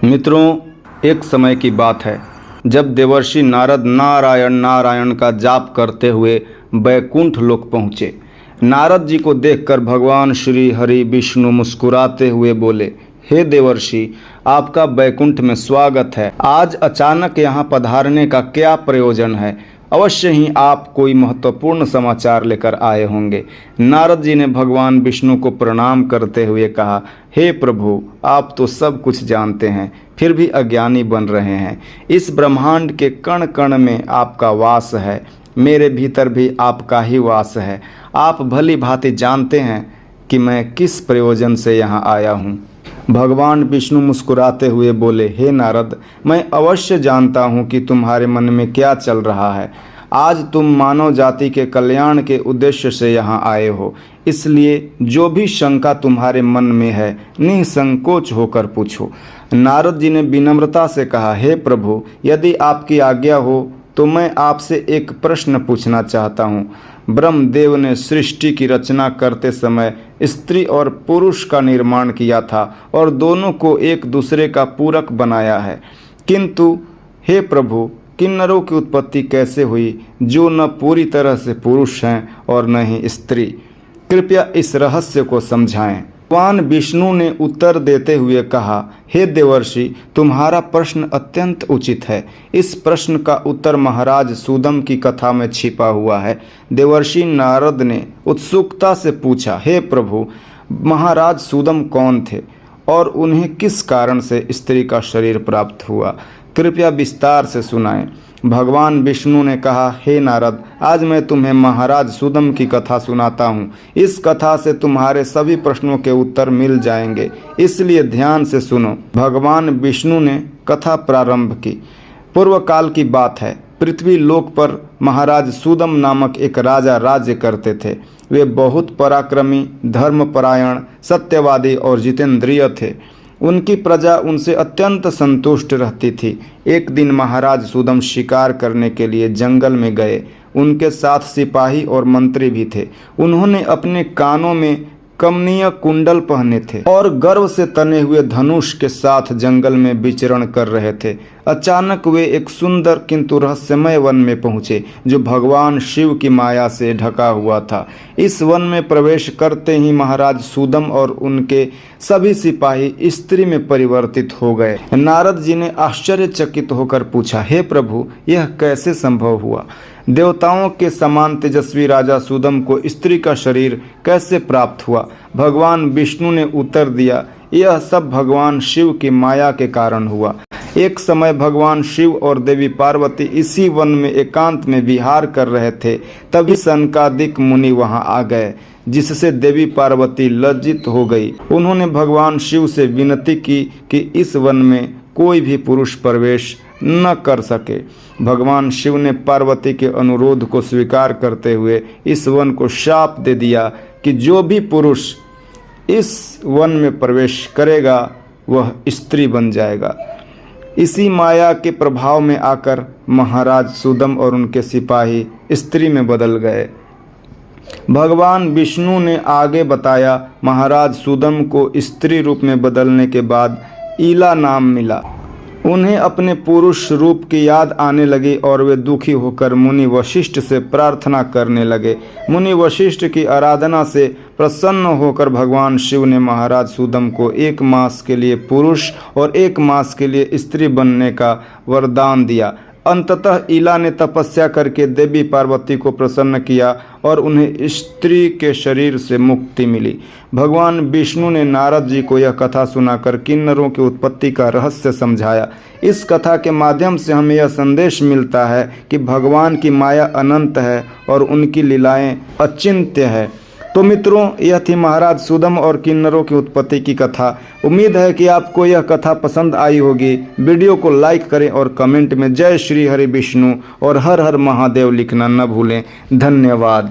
मित्रों, एक समय की बात है जब देवर्षि नारद नारायण नारायण का जाप करते हुए बैकुंठ लोक पहुँचे। नारद जी को देखकर भगवान श्री हरि विष्णु मुस्कुराते हुए बोले, हे देवर्षि, आपका बैकुंठ में स्वागत है। आज अचानक यहाँ पधारने का क्या प्रयोजन है? अवश्य ही आप कोई महत्वपूर्ण समाचार लेकर आए होंगे। नारद जी ने भगवान विष्णु को प्रणाम करते हुए कहा, हे प्रभु, आप तो सब कुछ जानते हैं, फिर भी अज्ञानी बन रहे हैं। इस ब्रह्मांड के कण कण में आपका वास है, मेरे भीतर भी आपका ही वास है। आप भली भांति जानते हैं कि मैं किस प्रयोजन से यहाँ आया हूँ। भगवान विष्णु मुस्कुराते हुए बोले, हे नारद, मैं अवश्य जानता हूँ कि तुम्हारे मन में क्या चल रहा है। आज तुम मानव जाति के कल्याण के उद्देश्य से यहाँ आए हो, इसलिए जो भी शंका तुम्हारे मन में है निसंकोच होकर पूछो। नारद जी ने विनम्रता से कहा, हे प्रभु, यदि आपकी आज्ञा हो तो मैं आपसे एक प्रश्न पूछना चाहता हूँ। ब्रह्मदेव ने सृष्टि की रचना करते समय स्त्री और पुरुष का निर्माण किया था और दोनों को एक दूसरे का पूरक बनाया है, किंतु हे प्रभु, किन्नरों की उत्पत्ति कैसे हुई जो न पूरी तरह से पुरुष हैं और न ही स्त्री? कृपया इस रहस्य को समझाएं। भगवान विष्णु ने उत्तर देते हुए कहा, हे देवर्षि, तुम्हारा प्रश्न अत्यंत उचित है। इस प्रश्न का उत्तर महाराज सूदम की कथा में छिपा हुआ है। देवर्षि नारद ने उत्सुकता से पूछा, हे प्रभु, महाराज सूदम कौन थे और उन्हें किस कारण से स्त्री का शरीर प्राप्त हुआ? कृपया विस्तार से सुनाएं। भगवान विष्णु ने कहा, हे नारद, आज मैं तुम्हें महाराज सूदम की कथा सुनाता हूँ। इस कथा से तुम्हारे सभी प्रश्नों के उत्तर मिल जाएंगे, इसलिए ध्यान से सुनो। भगवान विष्णु ने कथा प्रारंभ की। पूर्व काल की बात है। पृथ्वी लोक पर महाराज सूदम नामक एक राजा राज्य करते थे। वे बहुत पराक्रमी, धर्मपरायण, सत्यवादी और जितेंद्रिय थे। उनकी प्रजा उनसे अत्यंत संतुष्ट रहती थी। एक दिन महाराज सूदम शिकार करने के लिए जंगल में गए। उनके साथ सिपाही और मंत्री भी थे। उन्होंने अपने कानों में कमनीय कुंडल पहने थे और गर्व से तने हुए धनुष के साथ जंगल में विचरण कर रहे थे। अचानक वे एक सुंदर किंतु रहस्यमय वन में पहुंचे, जो भगवान शिव की माया से ढका हुआ था। इस वन में प्रवेश करते ही महाराज सूदम और उनके सभी सिपाही स्त्री में परिवर्तित हो गए। नारद जी ने आश्चर्यचकित होकर पूछा, हे प्रभु, यह कैसे संभव हुआ? देवताओं के समान तेजस्वी राजा सूदम को स्त्री का शरीर कैसे प्राप्त हुआ? भगवान विष्णु ने उत्तर दिया, यह सब भगवान शिव की माया के कारण हुआ। एक समय भगवान शिव और देवी पार्वती इसी वन में एकांत में विहार कर रहे थे। तभी सनकादिक मुनि वहां आ गए, जिससे देवी पार्वती लज्जित हो गई। उन्होंने भगवान शिव से विनती की कि इस वन में कोई भी पुरुष प्रवेश न कर सके। भगवान शिव ने पार्वती के अनुरोध को स्वीकार करते हुए इस वन को शाप दे दिया कि जो भी पुरुष इस वन में प्रवेश करेगा वह स्त्री बन जाएगा। इसी माया के प्रभाव में आकर महाराज सूदम और उनके सिपाही स्त्री में बदल गए। भगवान विष्णु ने आगे बताया, महाराज सूदम को स्त्री रूप में बदलने के बाद ईला नाम मिला। उन्हें अपने पुरुष रूप की याद आने लगी और वे दुखी होकर मुनि वशिष्ठ से प्रार्थना करने लगे। मुनि वशिष्ठ की आराधना से प्रसन्न होकर भगवान शिव ने महाराज सूदम को 1 मास के लिए पुरुष और 1 मास के लिए स्त्री बनने का वरदान दिया। अंततः ईला ने तपस्या करके देवी पार्वती को प्रसन्न किया और उन्हें स्त्री के शरीर से मुक्ति मिली। भगवान विष्णु ने नारद जी को यह कथा सुनाकर किन्नरों की उत्पत्ति का रहस्य समझाया। इस कथा के माध्यम से हमें यह संदेश मिलता है कि भगवान की माया अनंत है और उनकी लीलाएं अचिंत्य है। तो मित्रों, यह थी महाराज सूदम और किन्नरों की उत्पत्ति की कथा। उम्मीद है कि आपको यह कथा पसंद आई होगी। वीडियो को लाइक करें और कमेंट में जय श्री हरि विष्णु और हर हर महादेव लिखना न भूलें। धन्यवाद।